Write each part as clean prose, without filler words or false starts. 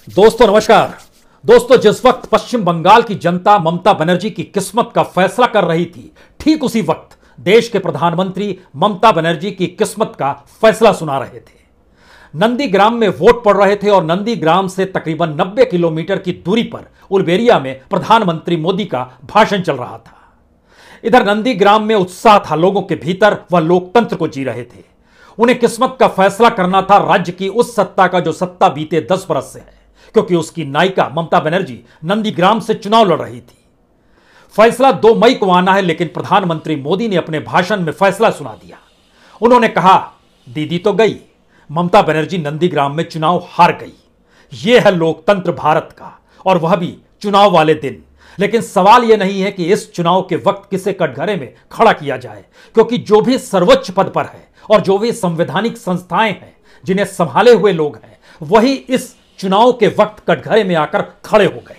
दोस्तों नमस्कार। दोस्तों, जिस वक्त पश्चिम बंगाल की जनता ममता बनर्जी की किस्मत का फैसला कर रही थी, ठीक उसी वक्त देश के प्रधानमंत्री ममता बनर्जी की किस्मत का फैसला सुना रहे थे। नंदीग्राम में वोट पड़ रहे थे और नंदीग्राम से तकरीबन 90 किलोमीटर की दूरी पर उलबेरिया में प्रधानमंत्री मोदी का भाषण चल रहा था। इधर नंदीग्राम में उत्साह था लोगों के भीतर, वह लोकतंत्र को जी रहे थे। उन्हें किस्मत का फैसला करना था राज्य की उस सत्ता का जो सत्ता बीते 10 बरस से है, क्योंकि उसकी नायिका ममता बनर्जी नंदीग्राम से चुनाव लड़ रही थी। फैसला 2 मई को आना है, लेकिन प्रधानमंत्री मोदी ने अपने भाषण में फैसला सुना दिया। उन्होंने कहा, दीदी तो गई, ममता बनर्जी नंदीग्राम में चुनाव हार गई। यह है लोकतंत्र भारत का, और वह भी चुनाव वाले दिन। लेकिन सवाल यह नहीं है कि इस चुनाव के वक्त किसे कटघरे में खड़ा किया जाए, क्योंकि जो भी सर्वोच्च पद पर है और जो भी संवैधानिक संस्थाएं हैं जिन्हें संभाले हुए लोग हैं, वही इस चुनाव के वक्त कटघरे में आकर खड़े हो गए।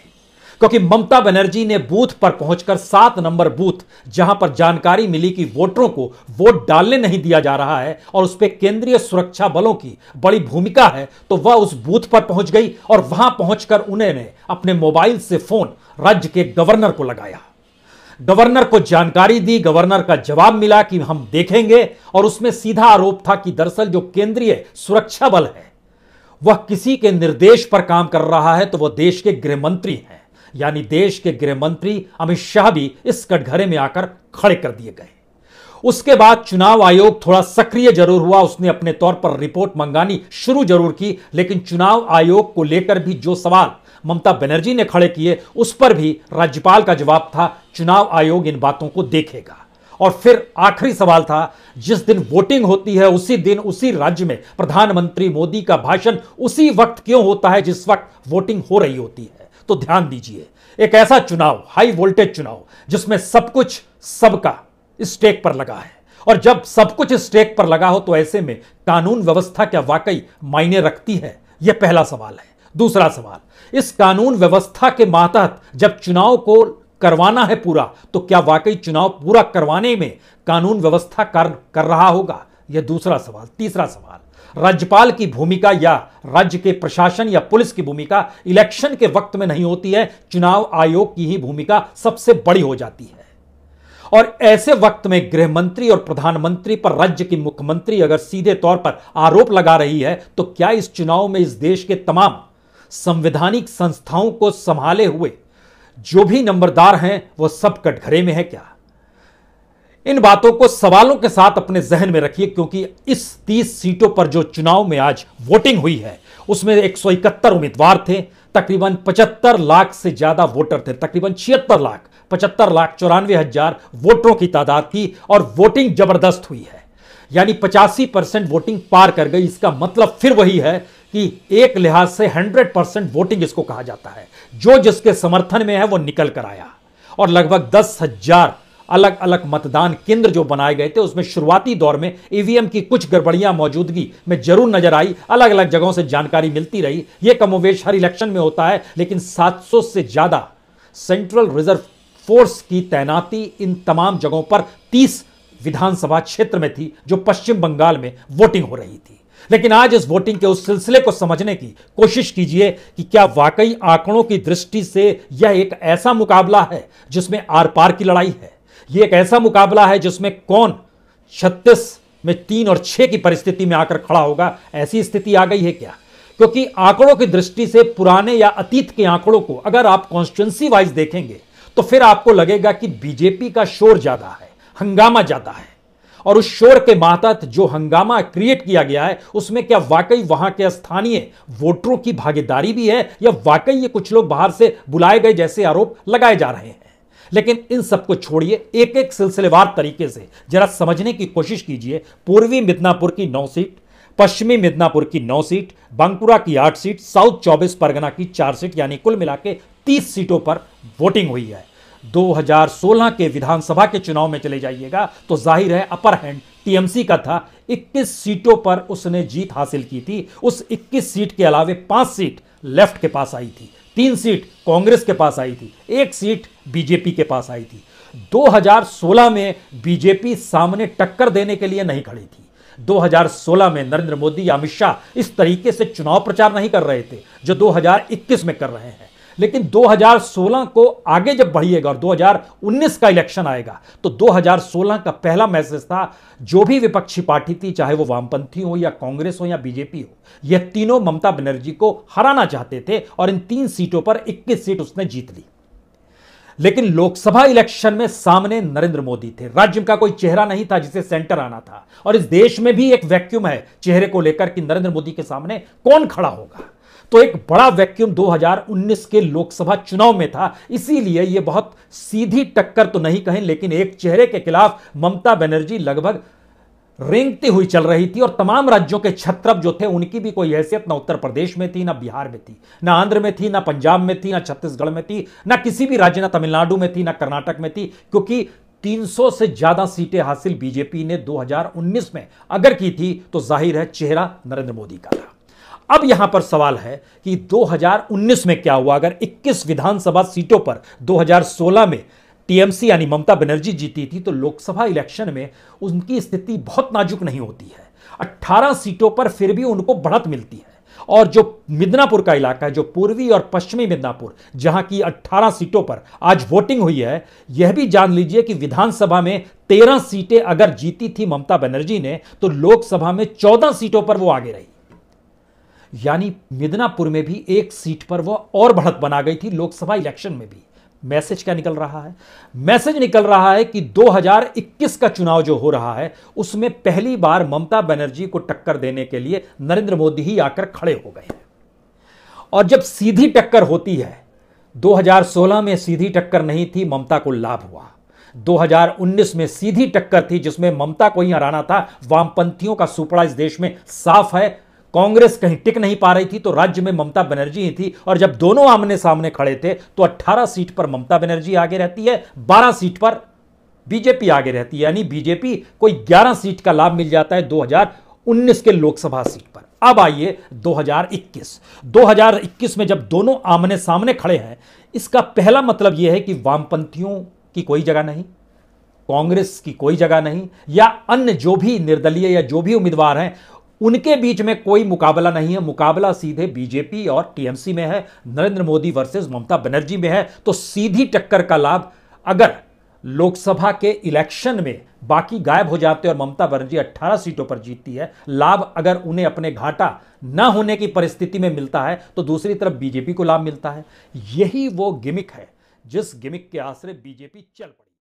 क्योंकि ममता बनर्जी ने बूथ पर पहुंचकर 7 नंबर बूथ, जहां पर जानकारी मिली कि वोटरों को वोट डालने नहीं दिया जा रहा है और उस पर केंद्रीय सुरक्षा बलों की बड़ी भूमिका है, तो वह उस बूथ पर पहुंच गई और वहां पहुंचकर उन्होंने अपने मोबाइल से फोन राज्य के गवर्नर को लगाया। गवर्नर को जानकारी दी। गवर्नर का जवाब मिला कि हम देखेंगे, और उसमें सीधा आरोप था कि दरअसल जो केंद्रीय सुरक्षा बल है वह किसी के निर्देश पर काम कर रहा है, तो वह देश के गृह मंत्री हैं। यानी देश के गृह मंत्री अमित शाह भी इस कटघरे में आकर खड़े कर दिए गए। उसके बाद चुनाव आयोग थोड़ा सक्रिय जरूर हुआ, उसने अपने तौर पर रिपोर्ट मंगानी शुरू जरूर की, लेकिन चुनाव आयोग को लेकर भी जो सवाल ममता बनर्जी ने खड़े किए, उस पर भी राज्यपाल का जवाब था, चुनाव आयोग इन बातों को देखेगा। और फिर आखिरी सवाल था, जिस दिन वोटिंग होती है उसी दिन उसी राज्य में प्रधानमंत्री मोदी का भाषण उसी वक्त क्यों होता है जिस वक्त वोटिंग हो रही होती है? तो ध्यान दीजिए, एक ऐसा चुनाव, हाई वोल्टेज चुनाव, जिसमें सब कुछ सबका स्टेक पर लगा है, और जब सब कुछ स्टेक पर लगा हो तो ऐसे में कानून व्यवस्था क्या वाकई मायने रखती है? यह पहला सवाल है। दूसरा सवाल, इस कानून व्यवस्था के मातहत जब चुनाव को करवाना है पूरा, तो क्या वाकई चुनाव पूरा करवाने में कानून व्यवस्था कर रहा होगा? यह दूसरा सवाल। तीसरा सवाल, राज्यपाल की भूमिका या राज्य के प्रशासन या पुलिस की भूमिका इलेक्शन के वक्त में नहीं होती है, चुनाव आयोग की ही भूमिका सबसे बड़ी हो जाती है। और ऐसे वक्त में गृह मंत्री और प्रधानमंत्री पर राज्य की मुख्यमंत्री अगर सीधे तौर पर आरोप लगा रही है, तो क्या इस चुनाव में इस देश के तमाम संवैधानिक संस्थाओं को संभाले हुए जो भी नंबरदार हैं वो सब कटघरे में है क्या? इन बातों को सवालों के साथ अपने जहन में रखिए, क्योंकि इस 30 सीटों पर जो चुनाव में आज वोटिंग हुई है उसमें 171 उम्मीदवार थे, तकरीबन 75 लाख से ज्यादा वोटर थे, तकरीबन 75,94,94,000 वोटरों की तादाद थी, और वोटिंग जबरदस्त हुई है। यानी 85% वोटिंग पार कर गई। इसका मतलब फिर वही है कि एक लिहाज से 100% वोटिंग इसको कहा जाता है। जो जिसके समर्थन में है वो निकल कर आया, और लगभग 10,000 अलग अलग मतदान केंद्र जो बनाए गए थे, उसमें शुरुआती दौर में ईवीएम की कुछ गड़बड़ियां मौजूदगी में जरूर नजर आई। अलग अलग जगहों से जानकारी मिलती रही। यह कमोवेश हर इलेक्शन में होता है, लेकिन 700 से ज्यादा सेंट्रल रिजर्व फोर्स की तैनाती इन तमाम जगहों पर 30 विधानसभा क्षेत्र में थी, जो पश्चिम बंगाल में वोटिंग हो रही थी। लेकिन आज इस वोटिंग के उस सिलसिले को समझने की कोशिश कीजिए कि क्या वाकई आंकड़ों की दृष्टि से यह एक ऐसा मुकाबला है जिसमें आर पार की लड़ाई है। यह एक ऐसा मुकाबला है जिसमें कौन 36 में 3 और 6 की परिस्थिति में आकर खड़ा होगा। ऐसी स्थिति आ गई है क्या? क्योंकि आंकड़ों की दृष्टि से पुराने या अतीत के आंकड़ों को अगर आप कॉन्स्टिट्यूंसी वाइज देखेंगे तो फिर आपको लगेगा कि बीजेपी का शोर ज्यादा है, हंगामा ज्यादा है। और उस शोर के मातहत जो हंगामा क्रिएट किया गया है, उसमें क्या वाकई वहां के स्थानीय वोटरों की भागीदारी भी है, या वाकई ये कुछ लोग बाहर से बुलाए गए जैसे आरोप लगाए जा रहे हैं? लेकिन इन सबको छोड़िए, एक एक सिलसिलेवार तरीके से जरा समझने की कोशिश कीजिए। पूर्वी मिदनापुर की 9 सीट, पश्चिमी मिदनापुर की 9 सीट, बांकुरा की 8 सीट, साउथ 24 परगना की 4 सीट, यानी कुल मिला के 30 सीटों पर वोटिंग हुई है। 2016 के विधानसभा के चुनाव में चले जाइएगा तो जाहिर है अपर हैंड टीएमसी का था। 21 सीटों पर उसने जीत हासिल की थी। उस 21 सीट के अलावे 5 सीट लेफ्ट के पास आई थी, 3 सीट कांग्रेस के पास आई थी, 1 सीट बीजेपी के पास आई थी। 2016 में बीजेपी सामने टक्कर देने के लिए नहीं खड़ी थी, 2016 में नरेंद्र मोदी या अमित शाह इस तरीके से चुनाव प्रचार नहीं कर रहे थे जो 2021 में कर रहे हैं। लेकिन 2016 को आगे जब बढ़िएगा और 2019 का इलेक्शन आएगा तो 2016 का पहला मैसेज था, जो भी विपक्षी पार्टी थी, चाहे वो वामपंथी हो या कांग्रेस हो या बीजेपी हो, यह तीनों ममता बनर्जी को हराना चाहते थे और इन 3 सीटों पर 21 सीट उसने जीत ली। लेकिन लोकसभा इलेक्शन में सामने नरेंद्र मोदी थे, राज्य का कोई चेहरा नहीं था जिसे सेंटर आना था, और इस देश में भी एक वैक्यूम है चेहरे को लेकर कि नरेंद्र मोदी के सामने कौन खड़ा होगा। तो एक बड़ा वैक्यूम 2019 के लोकसभा चुनाव में था, इसीलिए यह बहुत सीधी टक्कर तो नहीं कहें, लेकिन एक चेहरे के खिलाफ ममता बनर्जी लगभग रेंगती हुई चल रही थी और तमाम राज्यों के छत्रप जो थे उनकी भी कोई हैसियत ना उत्तर प्रदेश में थी, ना बिहार में थी, ना आंध्र में थी, ना पंजाब में थी, ना छत्तीसगढ़ में थी, ना किसी भी राज्य, ना तमिलनाडु में थी, ना कर्नाटक में थी, क्योंकि 300 से ज्यादा सीटें हासिल बीजेपी ने 2019 में अगर की थी तो जाहिर है चेहरा नरेंद्र मोदी का था। अब यहां पर सवाल है कि 2019 में क्या हुआ। अगर 21 विधानसभा सीटों पर 2016 में टीएमसी यानी ममता बनर्जी जीती थी तो लोकसभा इलेक्शन में उनकी स्थिति बहुत नाजुक नहीं होती है। 18 सीटों पर फिर भी उनको बढ़त मिलती है, और जो मिदनापुर का इलाका है, जो पूर्वी और पश्चिमी मिदनापुर, जहां की 18 सीटों पर आज वोटिंग हुई है, यह भी जान लीजिए कि विधानसभा में 13 सीटें अगर जीती थी ममता बनर्जी ने तो लोकसभा में 14 सीटों पर वो आगे रही, यानी मिदनापुर में भी 1 सीट पर वो और बढ़त बना गई थी लोकसभा इलेक्शन में भी। मैसेज क्या निकल रहा है? मैसेज निकल रहा है कि 2021 का चुनाव जो हो रहा है उसमें पहली बार ममता बनर्जी को टक्कर देने के लिए नरेंद्र मोदी ही आकर खड़े हो गए हैं। और जब सीधी टक्कर होती है, 2016 में सीधी टक्कर नहीं थी, ममता को लाभ हुआ। 2019 में सीधी टक्कर थी जिसमें ममता को ही हराना था। वामपंथियों का सुपड़ा इस देश में साफ है, कांग्रेस कहीं टिक नहीं पा रही थी तो राज्य में ममता बनर्जी ही थी, और जब दोनों आमने सामने खड़े थे तो 18 सीट पर ममता बनर्जी आगे रहती है, 12 सीट पर बीजेपी आगे रहती है, यानी बीजेपी कोई 11 सीट का लाभ मिल जाता है 2019 के लोकसभा सीट पर। अब आइए 2021 में जब दोनों आमने सामने खड़े हैं, इसका पहला मतलब यह है कि वामपंथियों की कोई जगह नहीं, कांग्रेस की कोई जगह नहीं, या अन्य जो भी निर्दलीय या जो भी उम्मीदवार हैं उनके बीच में कोई मुकाबला नहीं है। मुकाबला सीधे बीजेपी और टीएमसी में है, नरेंद्र मोदी वर्सेस ममता बनर्जी में है। तो सीधी टक्कर का लाभ अगर लोकसभा के इलेक्शन में बाकी गायब हो जाते और ममता बनर्जी 18 सीटों पर जीतती है, लाभ अगर उन्हें अपने घाटा ना होने की परिस्थिति में मिलता है तो दूसरी तरफ बीजेपी को लाभ मिलता है। यही वो गिमिक है जिस गिमिक के आसरे बीजेपी चल पड़ी।